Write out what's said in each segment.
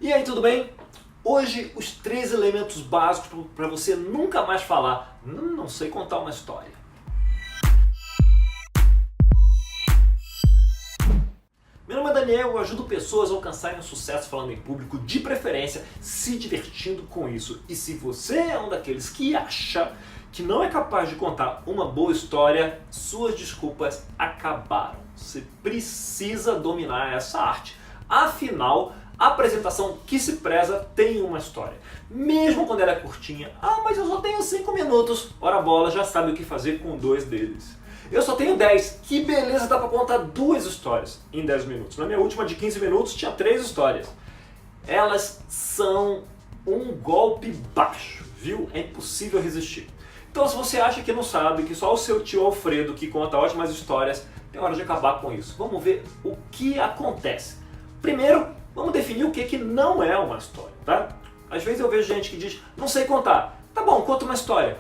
E aí, tudo bem? Hoje, os 3 elementos básicos para você nunca mais falar não sei contar uma história. Meu nome é Daniel, eu ajudo pessoas a alcançarem o sucesso falando em público, de preferência se divertindo com isso. E se você é um daqueles que acha que não é capaz de contar uma boa história, suas desculpas acabaram. Você precisa dominar essa arte. Afinal, a apresentação que se preza tem uma história. Mesmo quando ela é curtinha, mas eu só tenho 5 minutos. Ora bola, já sabe o que fazer com 2 deles. Eu só tenho 10. Que beleza, dá pra contar 2 histórias em 10 minutos. Na minha última de 15 minutos tinha 3 histórias. Elas são um golpe baixo, viu? É impossível resistir. Então se você acha que não sabe, que só o seu tio Alfredo que conta ótimas histórias, tem hora de acabar com isso. Vamos ver o que acontece. Primeiro, vamos definir o que não é uma história, tá? Às vezes eu vejo gente que diz, não sei contar. Tá bom, conta uma história.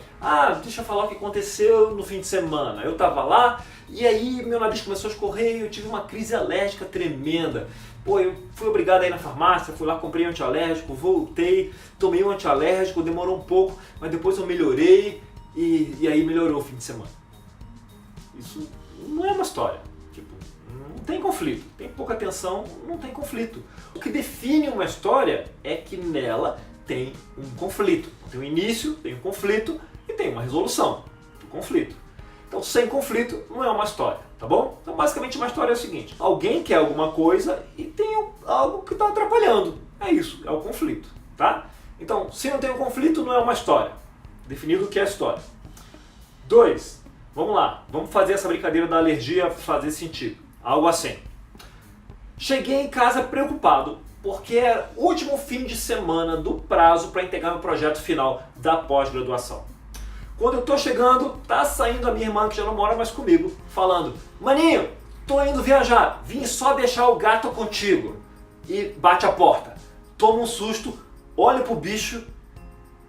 Deixa eu falar o que aconteceu no fim de semana. Eu tava lá e aí meu nariz começou a escorrer e eu tive uma crise alérgica tremenda. Eu fui obrigado a ir na farmácia, fui lá, comprei um antialérgico, voltei, tomei um antialérgico, demorou um pouco, mas depois eu melhorei e aí melhorou o fim de semana. Isso não é uma história. Não tem conflito, tem pouca tensão, não tem conflito. O que define uma história é que nela tem um conflito. Tem um início, tem um conflito e tem uma resolução do conflito. Então sem conflito não é uma história, tá bom? Então basicamente uma história é o seguinte, alguém quer alguma coisa e tem algo que está atrapalhando. É isso, é o conflito, tá? Então se não tem um conflito não é uma história. Definido o que é história. 2, vamos lá, vamos fazer essa brincadeira da alergia fazer sentido. Algo assim. Cheguei em casa preocupado, porque era o último fim de semana do prazo para entregar meu projeto final da pós-graduação. Quando eu tô chegando, tá saindo a minha irmã, que já não mora mais comigo, falando, maninho, tô indo viajar, vim só deixar o gato contigo. E bate a porta. Tomo um susto, olho pro bicho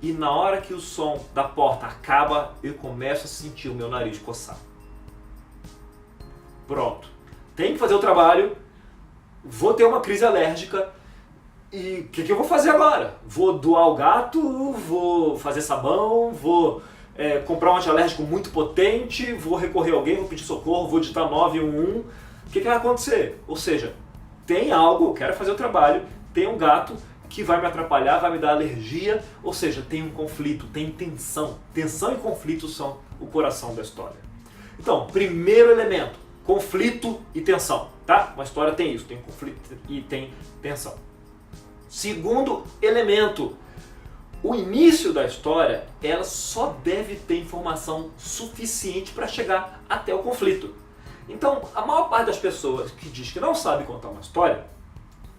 e na hora que o som da porta acaba, eu começo a sentir o meu nariz coçar. Pronto. Tenho que fazer o trabalho, vou ter uma crise alérgica e o que eu vou fazer agora? Vou doar o gato, vou fazer sabão, vou comprar um antialérgico muito potente, vou recorrer a alguém, vou pedir socorro, vou digitar 911. O que vai acontecer? Ou seja, tem algo, eu quero fazer o trabalho, tem um gato que vai me atrapalhar, vai me dar alergia, ou seja, tem um conflito, tem tensão. Tensão e conflito são o coração da história. Então, primeiro elemento. Conflito e tensão, tá? Uma história tem isso, tem conflito e tem tensão. Segundo elemento, o início da história, ela só deve ter informação suficiente para chegar até o conflito. Então, a maior parte das pessoas que diz que não sabe contar uma história,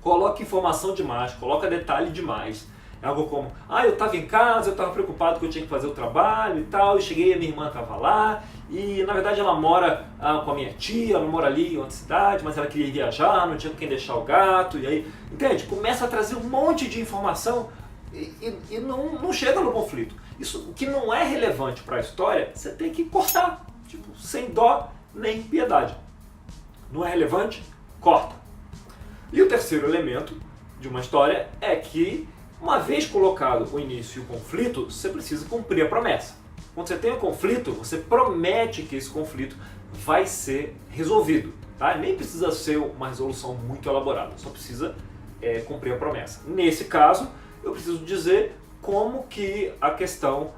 coloca informação demais, coloca detalhe demais. É algo como, eu estava em casa, eu estava preocupado que eu tinha que fazer o trabalho e tal, e cheguei, a minha irmã estava lá, e na verdade ela mora com a minha tia, ela mora ali em outra cidade, mas ela queria viajar, não tinha com quem deixar o gato, e aí, entende? Começa a trazer um monte de informação e não chega no conflito. Isso, o que não é relevante para a história, você tem que cortar, sem dó nem piedade. Não é relevante? Corta. E o terceiro elemento de uma história é que uma vez colocado o início e o conflito, você precisa cumprir a promessa. Quando você tem um conflito, você promete que esse conflito vai ser resolvido. Tá? Nem precisa ser uma resolução muito elaborada, só precisa cumprir a promessa. Nesse caso, eu preciso dizer como que a questão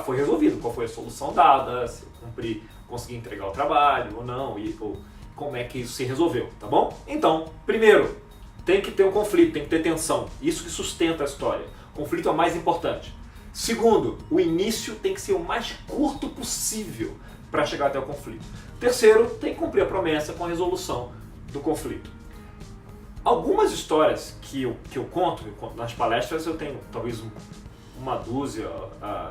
foi resolvida, qual foi a solução dada, se eu cumpri, consegui entregar o trabalho ou não, ou como é que isso se resolveu, tá bom? Então, primeiro, tem que ter um conflito, tem que ter tensão. Isso que sustenta a história. O conflito é o mais importante. Segundo, o início tem que ser o mais curto possível para chegar até o conflito. Terceiro, tem que cumprir a promessa com a resolução do conflito. Algumas histórias que eu conto nas palestras, eu tenho talvez uma dúzia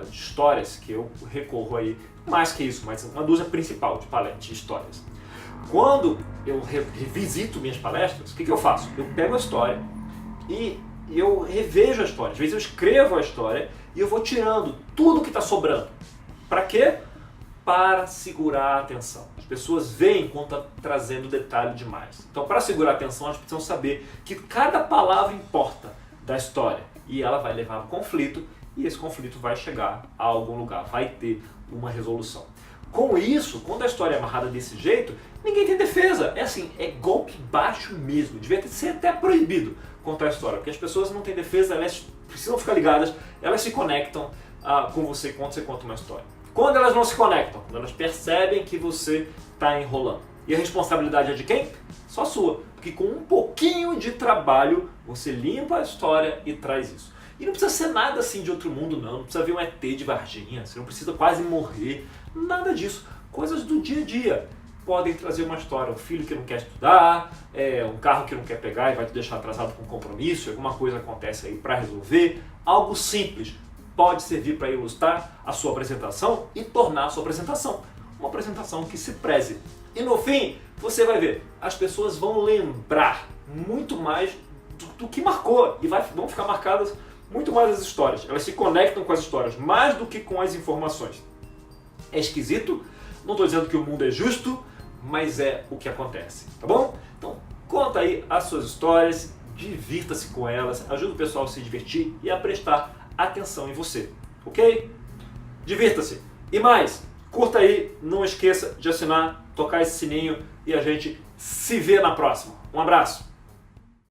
de histórias que eu recorro aí, mais que isso, mas uma dúzia principal de histórias. Quando eu revisito minhas palestras, o que eu faço? Eu pego a história e eu revejo a história. Às vezes eu escrevo a história e eu vou tirando tudo que está sobrando. Para quê? Para segurar a atenção. As pessoas veem quando está trazendo detalhe demais. Então, para segurar a atenção, elas precisam saber que cada palavra importa. da história. E ela vai levar a um conflito, e esse conflito vai chegar a algum lugar, vai ter uma resolução. Com isso, quando a história é amarrada desse jeito, ninguém tem defesa. É assim, é golpe baixo mesmo. Devia ser até proibido contar a história, porque as pessoas não têm defesa, elas precisam ficar ligadas, elas se conectam com você quando você conta uma história. Quando elas não se conectam, quando elas percebem que você está enrolando. E a responsabilidade é de quem? Só sua. Porque com um pouquinho de trabalho, você limpa a história e traz isso. E não precisa ser nada assim de outro mundo, não precisa ver um ET de Varginha, você não precisa quase morrer, nada disso. Coisas do dia a dia podem trazer uma história, um filho que não quer estudar, um carro que não quer pegar e vai te deixar atrasado com compromisso, alguma coisa acontece aí para resolver, algo simples pode servir para ilustrar a sua apresentação e tornar a sua apresentação uma apresentação que se preze. E no fim, você vai ver, as pessoas vão lembrar muito mais do que marcou e vão ficar marcadas muito mais as histórias. Elas se conectam com as histórias mais do que com as informações. É esquisito, não estou dizendo que o mundo é justo, mas é o que acontece, tá bom? Então conta aí as suas histórias, divirta-se com elas, ajuda o pessoal a se divertir e a prestar atenção em você, ok? Divirta-se! E mais, curta aí, não esqueça de assinar, tocar esse sininho e a gente se vê na próxima. Um abraço!